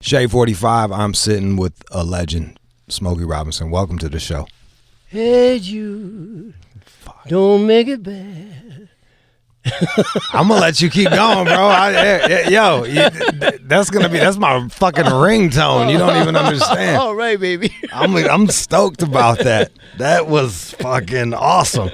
Shea 45, I'm sitting with a legend, Smokey Robinson. Welcome to the show. Hey, Jude, don't make it bad. I'm gonna let you keep going, bro. That's my fucking ringtone. You don't even understand. All right, baby. I'm stoked about that. That was fucking awesome.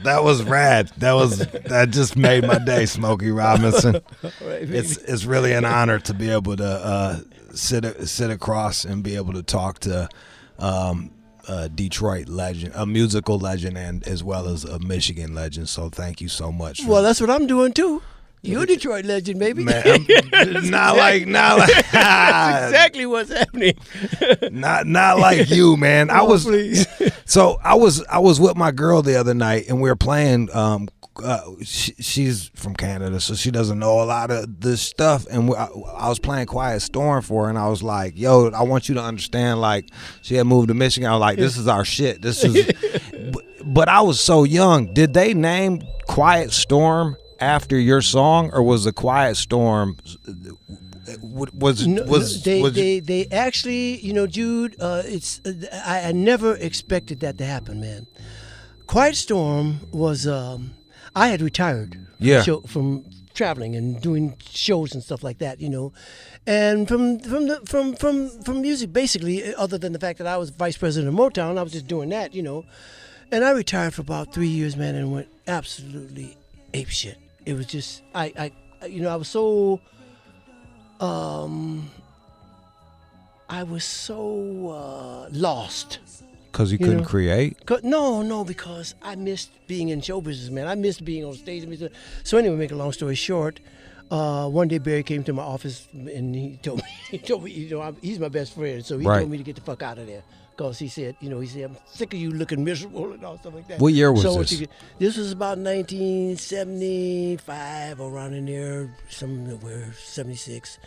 That was rad. That just made my day, Smokey Robinson. All right, baby. It's really an honor to be able to sit across and be able to talk to Detroit legend, a musical legend, and as well as a Michigan legend. So thank you so much. Well, that's what I'm doing too. You're a Detroit legend, baby. Man, not like That's exactly what's happening. not like you, man. I was with my girl the other night, and we were playing. She's from Canada, so she doesn't know a lot of this stuff. And I was playing Quiet Storm for her, and I was like, "Yo, I want you to understand." Like, she had moved to Michigan. I was like, "This is our shit. This is." But I was so young. Did they name Quiet Storm after your song, or was the Quiet Storm? They actually, Jude. I never expected that to happen, man. Quiet Storm was. I had retired from traveling and doing shows and stuff like that, and from music, basically, other than the fact that I was vice president of Motown, I was just doing that, and I retired for about 3 years, man, and went absolutely apeshit. It was just I was so lost. Because you couldn't create? No, because I missed being in show business, man. I missed being on stage. So anyway, make a long story short, one day Barry came to my office and he told me, he's my best friend, so he told me to get the fuck out of there. Because he said, I'm sick of you looking miserable and all stuff like that. What year was this? This was about 1975, around in there, somewhere, 76.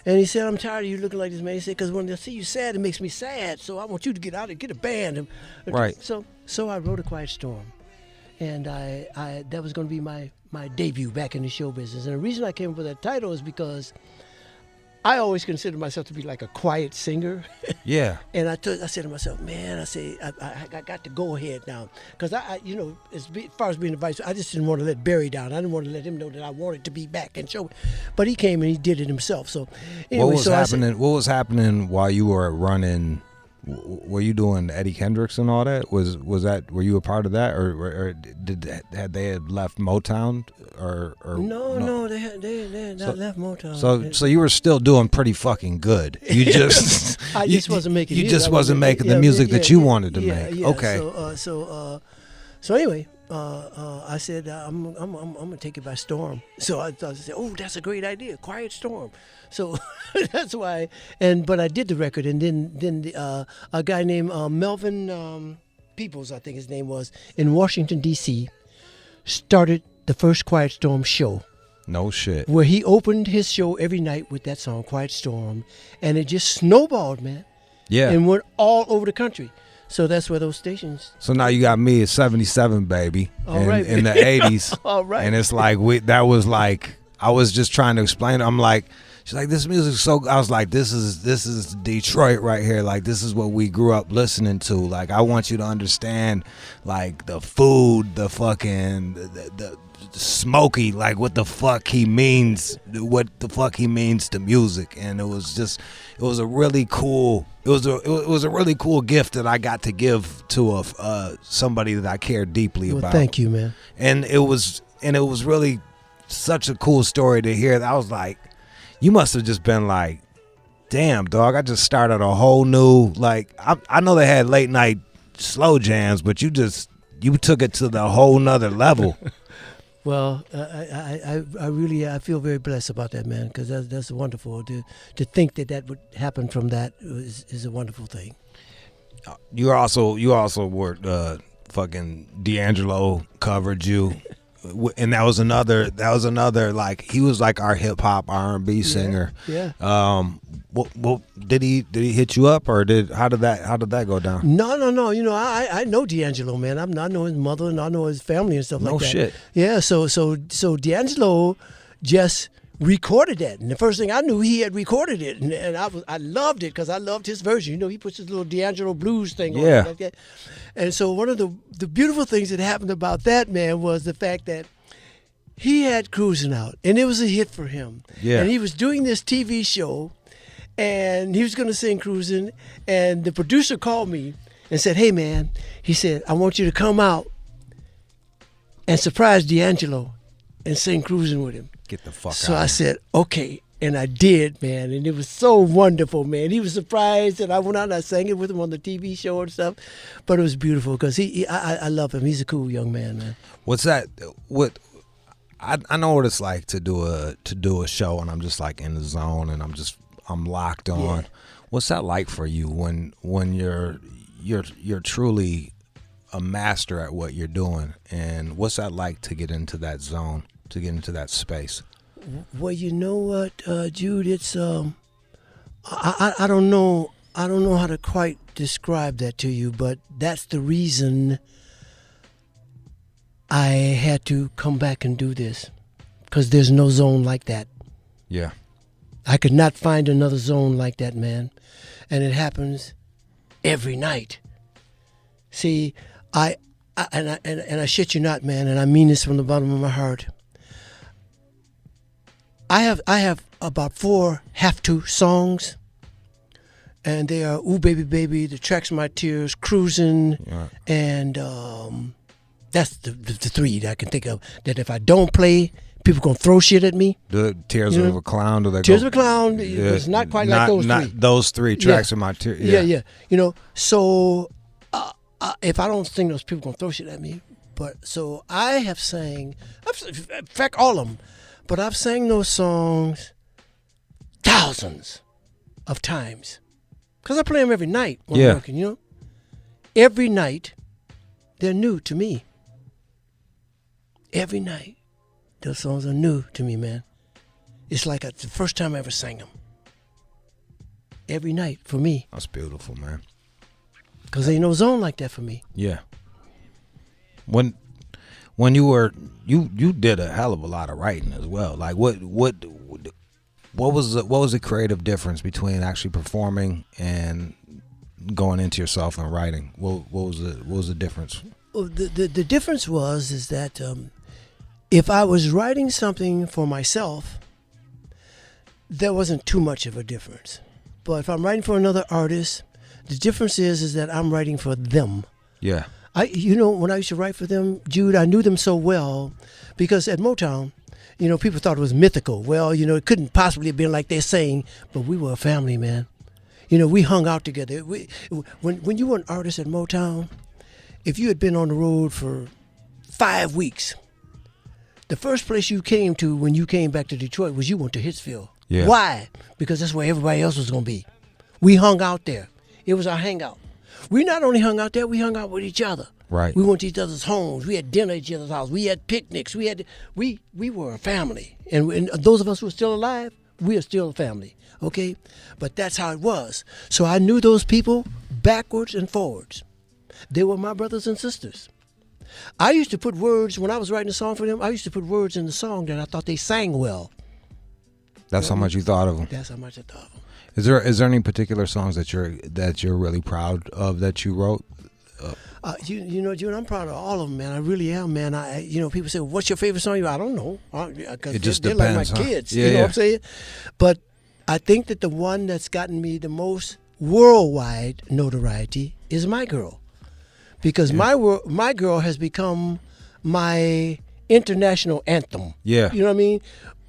And he said, I'm tired of you looking like this, man. He said, because when I see you sad, it makes me sad. So I want you to get out and get a band. Right. So I wrote A Quiet Storm. And I that was going to be my debut back in the show business. And the reason I came up with that title is because I always considered myself to be like a quiet singer. Yeah. And I said to myself, man, I got to go ahead now. Because, as far as being a vice, I just didn't want to let Barry down. I didn't want to let him know that I wanted to be back and show. But he came and he did it himself. So anyway, what was happening while you were running? Were you doing Eddie Kendricks and all that? Were you a part of that, or had they left Motown, or no, they had not left Motown. So you were still doing pretty fucking good. You just I just wasn't making. You just wasn't making the music that you wanted to make. Yeah. Okay. So anyway, I said I'm gonna take it by storm. So I said, oh, that's a great idea, Quiet Storm. So that's why. But I did the record, and then a guy named Melvin Peoples, I think his name was, in Washington D.C. started the first Quiet Storm show. No shit. Where he opened his show every night with that song, Quiet Storm, and it just snowballed, man. Yeah. And went all over the country. So that's where those stations. So now you got me at 77, baby, in the 80s. All right. And it's like I was just trying to explain. I'm like, she's like, this music's so. I was like, this is Detroit right here. Like, this is what we grew up listening to. Like, I want you to understand, like, the food, the fucking the Smokey, like what the fuck he means to music. And it was a really cool gift that I got to give to somebody that I care deeply about. Thank you, man. And it was really such a cool story to hear. I was like, you must have just been like, damn, dog, I just started a whole new, like, I know they had late night slow jams, but you took it to the whole nother level. Well, I really feel very blessed about that, man, because that's wonderful. To think that would happen from that is a wonderful thing. You also were fucking D'Angelo covered you, and that was another like, he was like our hip hop R&B singer. Yeah. Well, did he hit you up, or how did that go down? No. I know D'Angelo, man. I know his mother and I know his family and stuff like that. No shit. Yeah. So D'Angelo just recorded that, and the first thing I knew, he had recorded it, and I loved it because I loved his version. You know, he puts his little D'Angelo blues thing on it like that. And so one of the beautiful things that happened about that, man, was the fact that he had Cruising out, and it was a hit for him. Yeah. And he was doing this TV show, and he was going to sing Cruising, and the producer called me and said, "Hey, man," he said, "I want you to come out and surprise D'Angelo and sing Cruising with him." Get the fuck out. So I said, okay, and I did, man, and it was so wonderful, man. He was surprised, and I went out and I sang it with him on the TV show and stuff, but it was beautiful because I love him. He's a cool young man. What's that? What? I know what it's like to do a show, and I'm just like in the zone, and I'm locked on. Yeah. What's that like for you when you're truly a master at what you're doing, and what's that like to get into that zone, to get into that space? Well, you know what, Jude, it's I don't know how to quite describe that to you, but that's the reason I had to come back and do this, because there's no zone like that. Yeah. I could not find another zone like that, man. And it happens every night. See, I shit you not, man, and I mean this from the bottom of my heart. I have about 4 have-to songs, and they are "Ooh Baby Baby," "The Tracks of My Tears," "Cruising," and that's the 3 that I can think of. That if I don't play, people gonna throw shit at me. The Tears of a Clown, do they Tears go? of a Clown, it's not quite like those 3. Not those 3 Tracks of My Tears. Yeah. You know, so if I don't sing those, people gonna throw shit at me. But so I have sang, in fact, all of them. But I've sang those songs thousands of times because I play them every night when I'm working, you know. Every night, they're new to me. Every night, those songs are new to me, man. It's like the first time I ever sang them. Every night for me. That's beautiful, man. Because there ain't no zone like that for me. Yeah. When you did a hell of a lot of writing as well. Like what was the creative difference between actually performing and going into yourself and writing? What was the difference? Well, the difference is that if I was writing something for myself, there wasn't too much of a difference. But if I'm writing for another artist, the difference is that I'm writing for them. Yeah. When I used to write for them, Jude, I knew them so well because at Motown, people thought it was mythical. Well, it couldn't possibly have been like they're saying, but we were a family, man. We hung out together. When you were an artist at Motown, if you had been on the road for 5 weeks, the first place you came to when you came back to Detroit was you went to Hitsville. Yeah. Why? Because that's where everybody else was going to be. We hung out there. It was our hangout. We not only hung out there, we hung out with each other. Right. We went to each other's homes. We had dinner at each other's house. We had picnics. We were a family. And those of us who are still alive, we are still a family. Okay? But that's how it was. So I knew those people backwards and forwards. They were my brothers and sisters. I used to put words, when I was writing a song for them, I used to put words in the song that I thought they sang well. That's how much you thought of them. That's how much I thought of them. Is there any particular songs that you're really proud of that you wrote? Jude, I'm proud of all of them, man. I really am, man. People say, "What's your favorite song?" I don't know. It just they're depends, like my huh? kids. Yeah, you know what I'm saying? But I think that the one that's gotten me the most worldwide notoriety is "My Girl," because my girl has become my international anthem. Yeah. You know what I mean?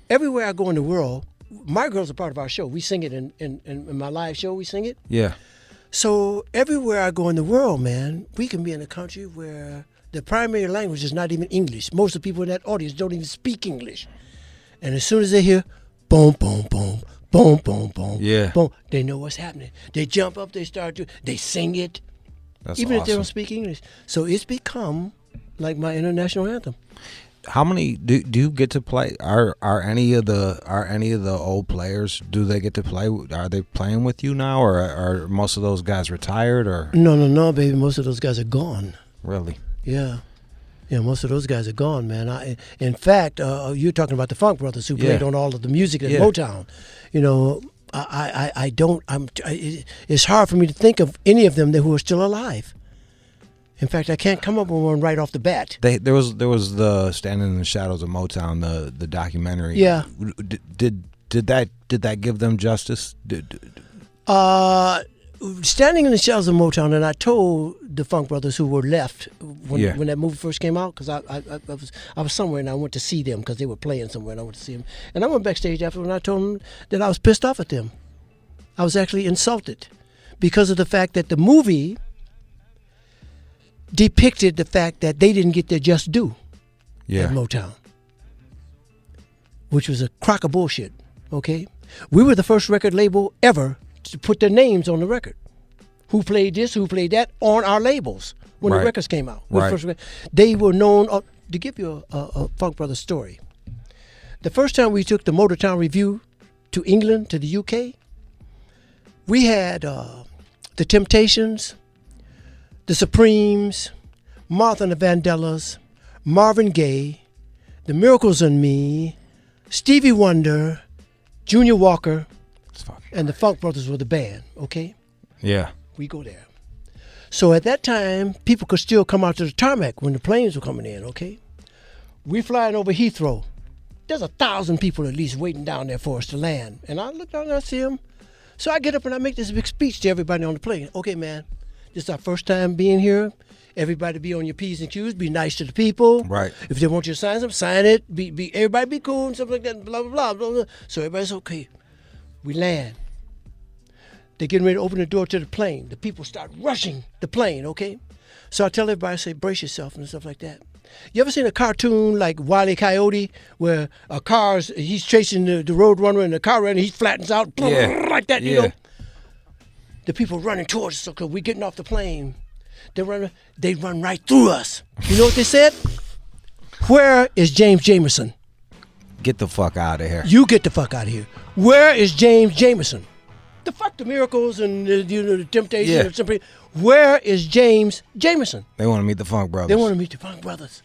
Everywhere I go in the world, "My Girl's a part of our show. We sing it in my live show. We sing it. Yeah. So everywhere I go in the world, man, we can be in a country where the primary language is not even English. Most of the people in that audience don't even speak English. And as soon as they hear boom, boom, boom, boom, boom, boom, boom, they know what's happening. They jump up, they sing it. That's even awesome. if they don't speak English. So it's become like my international anthem. How many do you get to play? Are any of the old players, do they get to play? Are they playing with you now, or are most of those guys retired? Or No, baby. Most of those guys are gone. Really? Yeah. Yeah, most of those guys are gone, man. In fact, you're talking about the Funk Brothers who played on all of the music at Motown. You know, I don't. It's hard for me to think of any of them who are still alive. In fact, I can't come up with one right off the bat. There was the Standing in the Shadows of Motown, the documentary. Yeah. Did that give them justice? Standing in the Shadows of Motown, and I told the Funk Brothers who were left when that movie first came out, because I was somewhere and I went to see them because they were playing somewhere and I went to see them. And I went backstage after and I told them that I was pissed off at them. I was actually insulted because of the fact that the movie depicted the fact that they didn't get their just due at Motown, which was a crock of bullshit, okay? We were the first record label ever to put their names on the record. Who played this, who played that on our labels when the records came out. They were known, to give you a Funk Brothers story. The first time we took the Motown Review to England, to the UK, we had the Temptations, the Supremes, Martha and the Vandellas, Marvin Gaye, the Miracles on Me, Stevie Wonder, Junior Walker, and the Funk Brothers were the band, okay? Yeah. We go there. So at that time, people could still come out to the tarmac when the planes were coming in, okay? We flying over Heathrow. There's 1,000 people at least waiting down there for us to land. And I look down and I see them. So I get up and I make this big speech to everybody on the plane. Okay, man, this is our first time being here. Everybody be on your P's and Q's. Be nice to the people. Right. If they want you to sign something, sign it. Everybody be cool and stuff like that. Blah, blah, blah, blah, blah. So everybody's okay. We land. They're getting ready to open the door to the plane. The people start rushing the plane, okay? So I tell everybody, I say, brace yourself and stuff like that. You ever seen a cartoon like Wile E. Coyote where he's chasing the road runner and the car runner, he flattens out, like that, you know? The people running towards us, okay, we're getting off the plane. They run right through us. You know what they said? Where is James Jamerson? Get the fuck out of here. You get the fuck out of here. Where is James Jamerson? The fuck the Miracles and the Temptations. Yeah. Where is James Jamerson? They want to meet the Funk Brothers. They want to meet the Funk Brothers.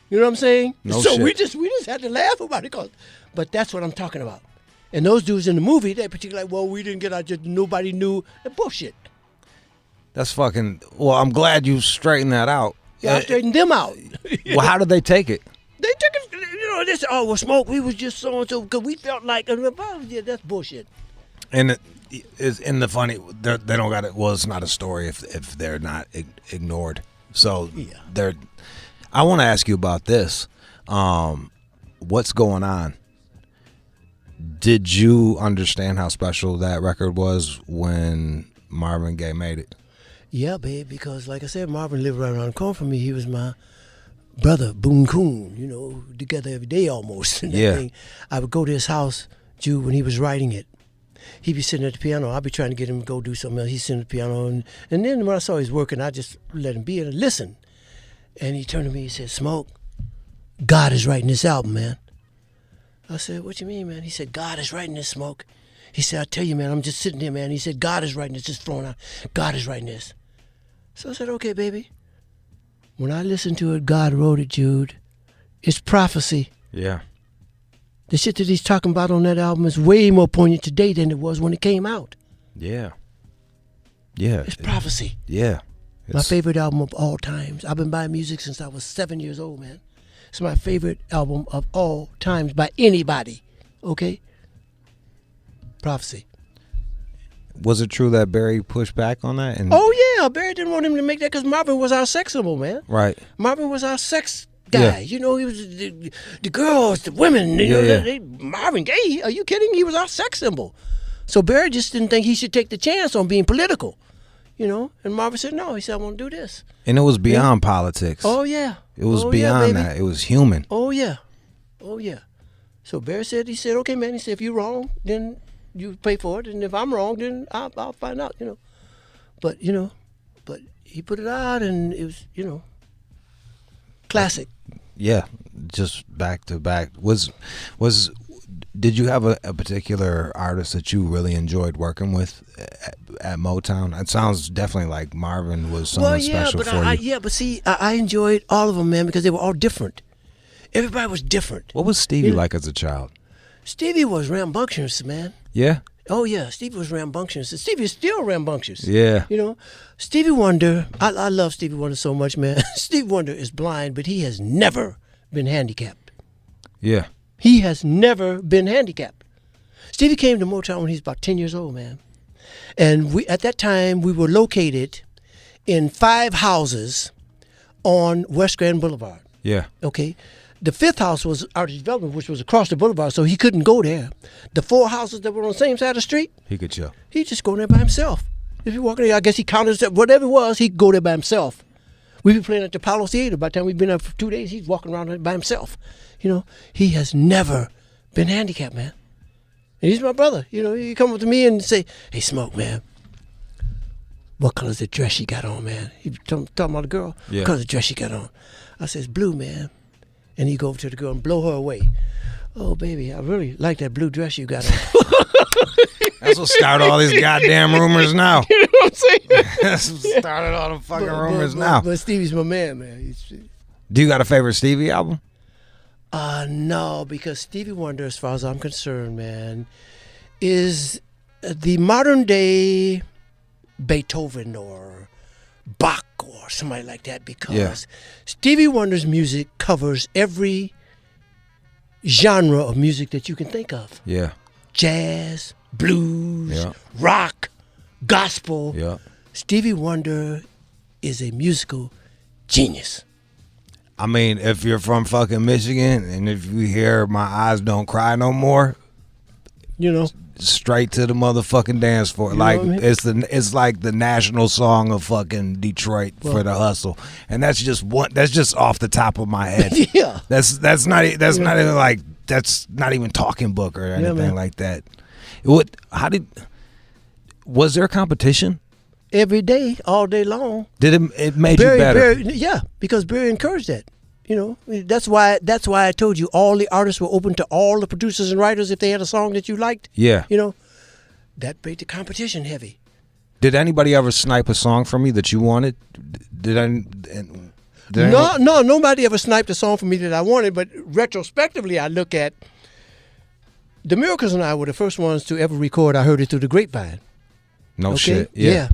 You know what I'm saying? No so shit. we just had to laugh about it, but that's what I'm talking about. And those dudes in the movie, they particularly like, well, we didn't get our just nobody knew. Bullshit. That's fucking. Well, I'm glad you straightened that out. Yeah, I straightened them out. Well, how did they take it? They took it. They said, "Oh, well, Smoke, we was just so and so because we felt like." Yeah, that's bullshit. And it is in the funny. They don't got it. Well, it's not a story if they're not ignored. So they're. I want to ask you about this. What's going on? Did you understand how special that record was when Marvin Gaye made it? Yeah, babe, because like I said, Marvin lived right around the corner from me. He was my brother, Boone Coon, together every day almost. Yeah. I would go to his house, Jude, when he was writing it. He'd be sitting at the piano. I'd be trying to get him to go do something else. He's sitting at the piano. And then when I saw he was working, I just let him be and listen. And he turned to me and said, Smoke, God is writing this album, man. I said, what you mean, man? He said, God is writing this, Smoke. He said, I tell you, man, I'm just sitting here, man. He said, God is writing this, just throwing out. God is writing this. So I said, okay, baby. When I listened to it, God wrote it, Jude. It's prophecy. Yeah. The shit that he's talking about on that album is way more poignant today than it was when it came out. Yeah. Yeah. It's prophecy. Yeah. My favorite album of all times. I've been buying music since I was 7 years old, man. It's my favorite album of all times by anybody. Okay? Prophecy. Was it true that Barry pushed back on that? Oh, yeah. Barry didn't want him to make that because Marvin was our sex symbol, man. Right. Marvin was our sex guy. He was the girls, the women. Marvin Gaye, are you kidding? He was our sex symbol. So Barry just didn't think he should take the chance on being political. And Marvin said, no. He said, I want to do this. And it was beyond politics. Oh, yeah. It was beyond that. It was human. Oh, yeah. Oh, yeah. So Barry said, okay, man. He said, if you're wrong, then you pay for it. And if I'm wrong, then I'll find out, But he put it out and it was, classic. Yeah. Just back to back. Did you have a particular artist that you really enjoyed working with at Motown? It sounds definitely like Marvin was someone special for you. But see, I enjoyed all of them, man, because they were all different. Everybody was different. What was Stevie like as a child? Stevie was rambunctious, man. Yeah? Oh, yeah, Stevie was rambunctious. Stevie is still rambunctious. Yeah. You know, Stevie Wonder, I love Stevie Wonder so much, man. Stevie Wonder is blind, but he has never been handicapped. Yeah. He has never been handicapped. Stevie came to Motown when he was about 10 years old, man. And at that time, we were located in 5 houses on West Grand Boulevard. Yeah. Okay. The 5th house was Artist Development, which was across the boulevard, so he couldn't go there. The 4 houses that were on the same side of the street, he could chill. He'd just go there by himself. If he walking there, I guess he counted whatever it was, he'd go there by himself. We'd be playing at the Apollo Theater. By the time we'd been there for 2 days, he's walking around by himself. You know, he has never been handicapped, man. And he's my brother. You know, he come up to me and say, "Hey, Smoke, man, what color's the dress she got on, man?" He talking about the girl. Yeah. What color's the dress she got on? I says, "Blue, man." And he go over to the girl and blow her away. "Oh, baby, I really like that blue dress you got on." That's what started all these goddamn rumors now. You know what I'm saying? That's what started all the fucking rumors now. But Stevie's my man, man. Do you got a favorite Stevie album? No, because Stevie Wonder, as far as I'm concerned, man, is the modern day Beethoven or Bach or somebody like that, because Stevie Wonder's music covers every genre of music that you can think of. Yeah. Jazz, blues, rock, gospel. Yeah. Stevie Wonder is a musical genius. I mean, if you're from fucking Michigan and if you hear My Eyes Don't Cry No More, you know, straight to the motherfucking dance floor. You like, know what I mean? It's like the national song of fucking Detroit for the hustle. And that's just off the top of my head. Yeah. That's not even like, that's not even talking book or anything like that. Was there competition? Every day, all day long. Did it made you better? Because Barry encouraged that. You know, that's why I told you all the artists were open to all the producers and writers if they had a song that you liked. Yeah. You know, that made the competition heavy. Did anybody ever snipe a song from you that you wanted? No, nobody ever sniped a song from me that I wanted, but retrospectively I look at the Miracles and I were the first ones to ever record I Heard It Through the Grapevine. No shit. Yeah.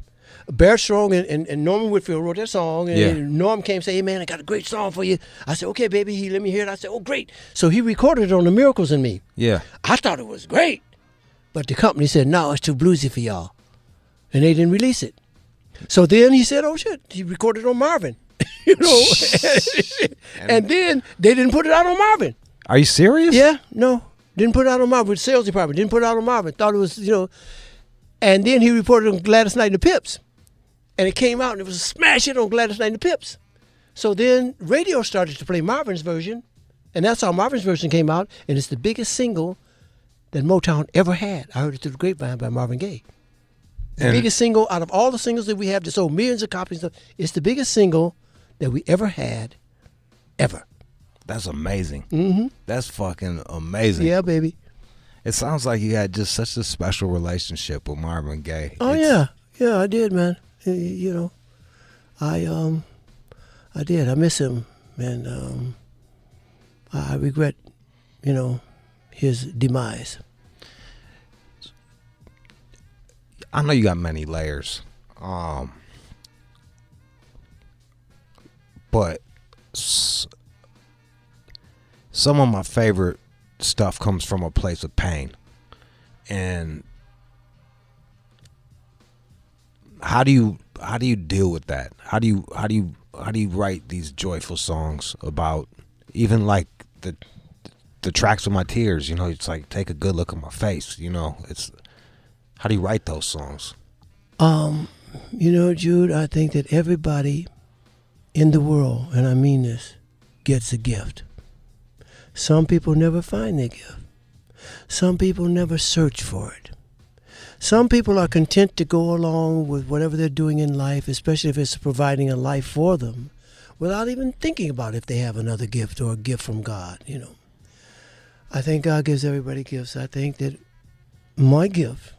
Barrett Strong and Norman Whitfield wrote that song, and Norm came and said, "Hey man, I got a great song for you." I said, "Okay, baby." He let me hear it. I said, "Oh, great." So he recorded it on The Miracles and Me. Yeah. I thought it was great, but the company said, "No, it's too bluesy for y'all," and they didn't release it. So then he said, "Oh shit," he recorded it on Marvin, you know, and then they didn't put it out on Marvin. Are you serious? Yeah, no, didn't put it out on Marvin. The sales department didn't put it out on Marvin. Thought it was, you know, and then he reported on Gladys Knight and the Pips. And it came out and it was a smash hit on Gladys Knight and the Pips. So then radio started to play Marvin's version, and that's how Marvin's version came out, and it's the biggest single that Motown ever had. I Heard It Through the Grapevine by Marvin Gaye. The biggest single out of all the singles that we have that sold millions of copies of, it's the biggest single that we ever had, ever. That's amazing. Mm-hmm. That's fucking amazing. Yeah, baby. It sounds like you had just such a special relationship with Marvin Gaye. Oh, yeah, I did, man. You know, I did. I miss him, and I regret, you know, his demise. I know you got many layers, but some of my favorite stuff comes from a place of pain, and how do you deal with that? How do you write these joyful songs about even like the tracks with my tears? You know, it's like Take a Good Look at My Face. You know, it's how do you write those songs? You know, Jude, I think that everybody in the world, and I mean this, gets a gift. Some people never find their gift. Some people never search for it. Some people are content to go along with whatever they're doing in life, especially if it's providing a life for them, without even thinking about if they have another gift or a gift from God, you know. I think God gives everybody gifts. I think that my gift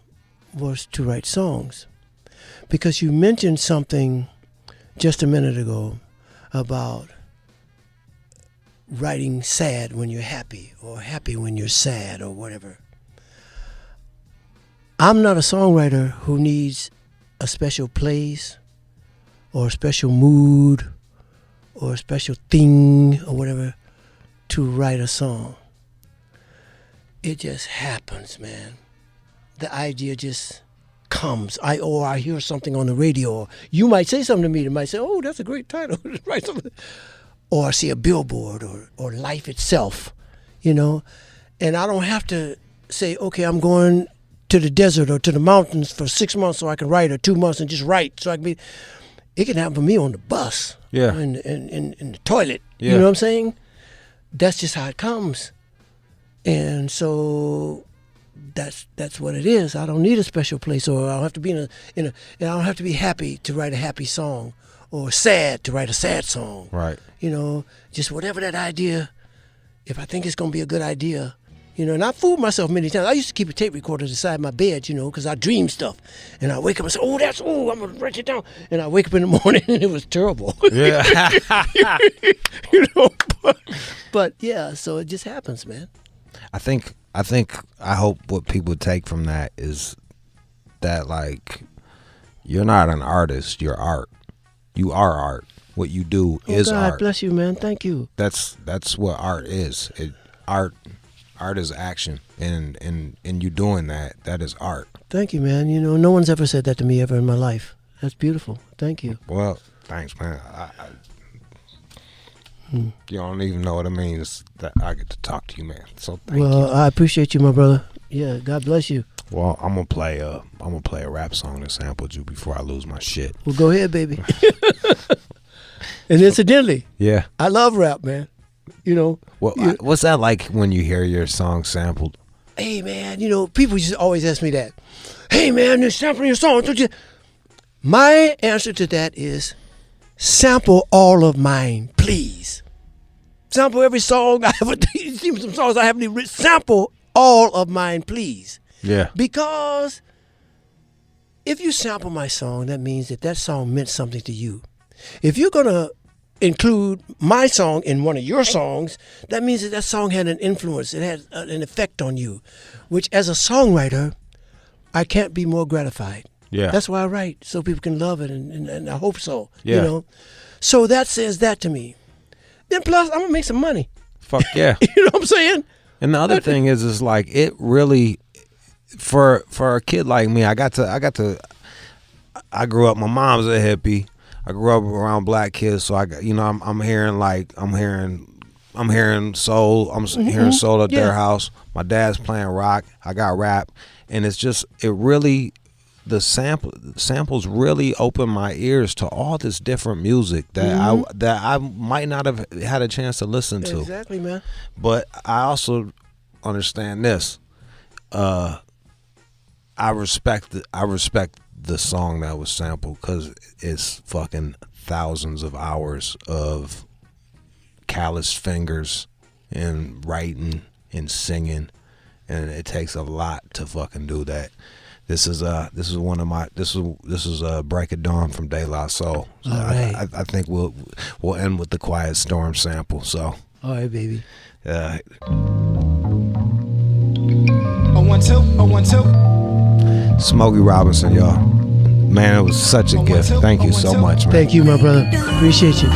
was to write songs. Because you mentioned something just a minute ago about writing sad when you're happy or happy when you're sad or whatever. I'm not a songwriter who needs a special place or a special mood or a special thing or whatever to write a song. It just happens, man. The idea just comes. I hear something on the radio. Or you might say something to me that might say, "Oh, that's a great title." Write something. Or I see a billboard or life itself, you know. And I don't have to say, "Okay, I'm going to the desert or to the mountains for 6 months so I can write, or 2 months and just write so I can be." It can happen for me on the bus. Yeah. In the toilet. Yeah. You know what I'm saying? That's just how it comes. And so that's what it is. I don't need a special place, or I don't have to be I don't have to be happy to write a happy song, or sad to write a sad song. Right. You know, just whatever that idea. If I think it's gonna be a good idea, you know. And I fooled myself many times. I used to keep a tape recorder beside my bed, you know, because I dream stuff, and I wake up and say, "Oh, I'm gonna write it down." And I wake up in the morning and it was terrible. Yeah. You know, but yeah. So it just happens, man. I hope what people take from that is that, like, you're not an artist, you're art. You are art. What you do is God art. God bless you, man. Thank you. That's what art is. Art is action, and you doing that is art. Thank you, man. You know, no one's ever said that to me ever in my life. That's beautiful. Thank you. Well, thanks, man. You don't even know what it means that I get to talk to you, man. So thank you. Well, I appreciate you, my brother. Yeah, God bless you. Well, I'm gonna play a rap song that sampled you before I lose my shit. Well, go ahead, baby. And incidentally, yeah, I love rap, man. You know. Well, what's that like when you hear your song sampled? Hey, man, you know, people just always ask me that. Hey, man, they're sampling your song, don't you? My answer to that is, sample all of mine, please. Sample every song I have. Some songs I haven't even written. Sample all of mine, please. Yeah. Because if you sample my song, that means that song meant something to you. If you're gonna include my song in one of your songs, that means that song had an influence. It had an effect on you, which as a songwriter, I can't be more gratified. Yeah. That's why I write, so people can love it, and I hope so. Yeah. You know, so that says that to me. Then plus, I'm gonna make some money. Fuck yeah. You know what I'm saying? And the other thing is like it really, for a kid like me, I grew up. My mom's a hippie. I grew up around black kids, so I'm hearing soul. I'm hearing soul at their house. My dad's playing rock. I got rap, and the samples really opened my ears to all this different music that I might not have had a chance to listen to. Exactly, man. But I also understand this. I respect the song that was sampled because it's fucking thousands of hours of calloused fingers and writing and singing, and it takes a lot to fucking do that. This is Break of Dawn from De La Soul. So right. I think we'll end with the Quiet Storm sample. So all right, baby. 1-2. Smokey Robinson, y'all. Man, it was such a gift. Thank you so much, man. Thank you, my brother. Appreciate you.